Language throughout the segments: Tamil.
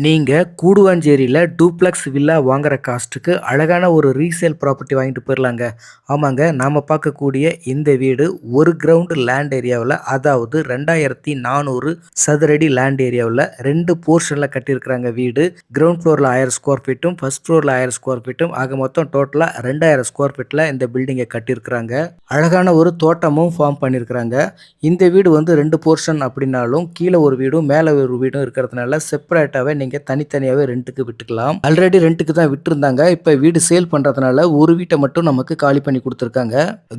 நீங்க கூடுவாஞ்சேரியில டூப்ளக்ஸ் வில்லா வாங்குற காஸ்ட்டுக்கு அழகான ஒரு ரீசேல் ப்ராப்பர்ட்டி வாங்கிட்டு போயிடலாங்க. ஆமாங்க, நாம பார்க்கக்கூடிய இந்த வீடு ஒரு கிரவுண்ட் லேண்ட் ஏரியாவில், அதாவது 2400 சதுரடி லேண்ட் ஏரியாவில் 2 போர்ஷனில் கட்டியிருக்கிறாங்க வீடு. கிரவுண்ட் ஃப்ளோரில் 1000 ஸ்கொயர் ஃபீட்டும் ஃபர்ஸ்ட் ஃப்ளோரில் 1000 ஸ்கொயர் ஃபீட்டும் ஆக மொத்தம் டோட்டலாக 2000 ஸ்கொயர் ஃபீட்டில் இந்த பில்டிங்கை கட்டியிருக்கிறாங்க. அழகான ஒரு தோட்டமும் ஃபார்ம் பண்ணியிருக்கிறாங்க. இந்த வீடு வந்து 2 போர்ஷன் அப்படின்னாலும் கீழே ஒரு வீடும் மேலே ஒரு வீடும் இருக்கிறதுனால செப்பரேட்டாகவே நீங்க தனித்தனியாவே ரெண்டுக்கு விட்டுக்கலாம். ஆல்ரெடி ரெண்டுக்கு தான் விட்டுருந்தாங்க. இப்ப வீடு சேல் பண்றதுனால ஒரு வீட்டை மட்டும் நமக்கு காலி பண்ணி கொடுத்துருக்காங்க.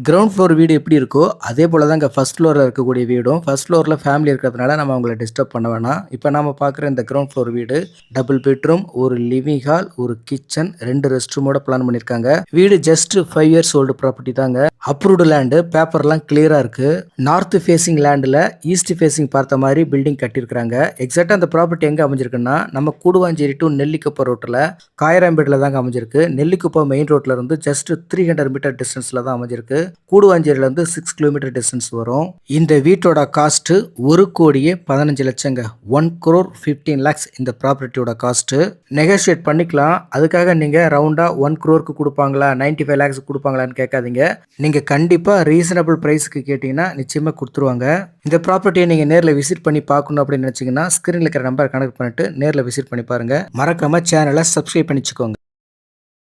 கிரவுண்ட் ஃப்ளோர் வீடு எப்படி இருக்கோ அதே போல தான் ஃபர்ஸ்ட் ஃப்ளோர்ல இருக்கக்கூடிய வீடும். ஃபர்ஸ்ட் ஃப்ளோர்ல ஃபேமிலி இருக்கிறதுனால நம்ம அவங்கள டிஸ்டர்ப் பண்ண வேணாம். இப்போ நாம பார்க்குற இந்த கிரவுண்ட் ஃப்ளோர் வீடு டபுள் பெட்ரூம், ஒரு லிவிங் ஹால், ஒரு கிச்சன், 2 ரெஸ்ட் ரூமோட பிளான் பண்ணிருக்காங்க. வீடு ஜஸ்ட் 5 இயர்ஸ் ஓல்டு ப்ராப்பர்ட்டி தாங்க. அப்ரூவ்டு லேண்டு, பேப்பர்லாம் கிளியரா இருக்கு. நார்த் ஃபேசிங் லேண்டில் ஈஸ்ட் ஃபேசிங் பார்த்த மாதிரி பில்டிங் கட்டியிருக்காங்க. எக்ஸாக்டா அந்த ப்ராப்பர்ட்டி எங்க அமைஞ்சிருக்குன்னா நம்ம கூடுவாஞ்சேரி டு நெல்லிக்குப்பம் ரோட்டில் காயராம்பேட்டில் தாங்க அமைஞ்சிருக்கு. நெல்லிக்குப்பம் மெயின் ரோட்ல இருந்து ஜஸ்ட் 300 மீட்டர் டிஸ்டன்ஸ்ல தான் அமைஞ்சிருக்கு. கூடுவாஞ்சேரியில இருந்து 6 கிலோமீட்டர் டிஸ்டன்ஸ் வரும். இந்த வீட்டோட காஸ்ட் 1,15,00,000ங்க. 1,15 lakhs இந்த ப்ராப்பர்ட்டியோட காஸ்ட். நெகோஷியேட் பண்ணிக்கலாம். அதுக்காக நீங்க ரவுண்டா 1 crore கொடுப்பாங்களா 95 lakhs கொடுப்பாங்களான்னு கேட்காதீங்க. நீங்க கண்டிப்பா ரீசனபிள் பிரைஸ்க்கு கேட்டீங்கன்னா நிச்சயமா கொடுத்துருவாங்க. இந்த ப்ராப்பர்ட்டியை நீங்க நேரில் விசிட் பண்ணி பார்க்கணும் அப்படின்னு நினைச்சீங்கன்னா ஸ்கிரீன்ல இருக்கிற நம்பர் கனெக்ட் பண்ணிட்டு நேரில் விசிட் பண்ணி பாருங்க. மறக்காம சேனலை சப்ஸ்கிரைப் பண்ணிச்சுக்கோங்க.